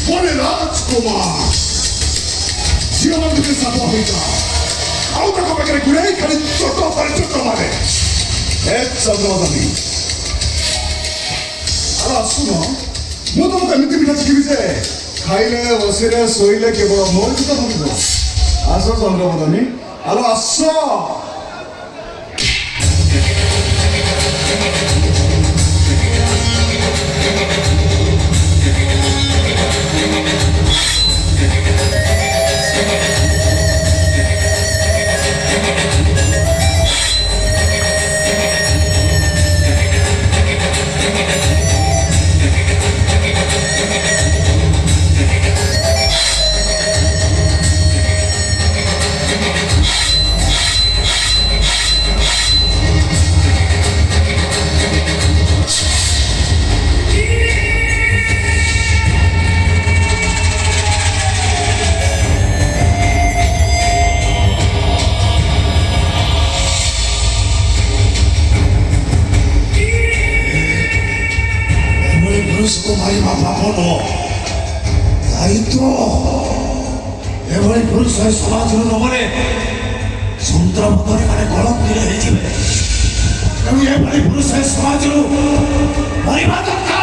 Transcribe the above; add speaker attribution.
Speaker 1: ବନେ ରାଜକୁମାର ଝିଅମାନଙ୍କୁ ଯେ ସାପ ହୋଇଥା ଆଉ ତାଙ୍କ ପାଖରେ ଗୁଡ଼ାଇ ଖାଲି ଚୋଟ ପରେ ଚୋଟ ମାରେ ଚନ୍ଦ୍ରମଣି ଆରେ ଆସୁନ ମୁଁ ତମକୁ ଏମିତି ପିଠା ଶିଖିବି ଯେ ଖାଇଲେ ବସିଲେ ଶୋଇଲେ କେବଳ ମୋର ଗୀତ ଭାବିବ ଆସ ଚନ୍ଦ୍ରମଣି ଆଲୋ ଆସ Kumari Mapapono Daito Every Bruce has Samaju no money Sundra Motore and a column in a regime. Every Bruce has Samaju Marimata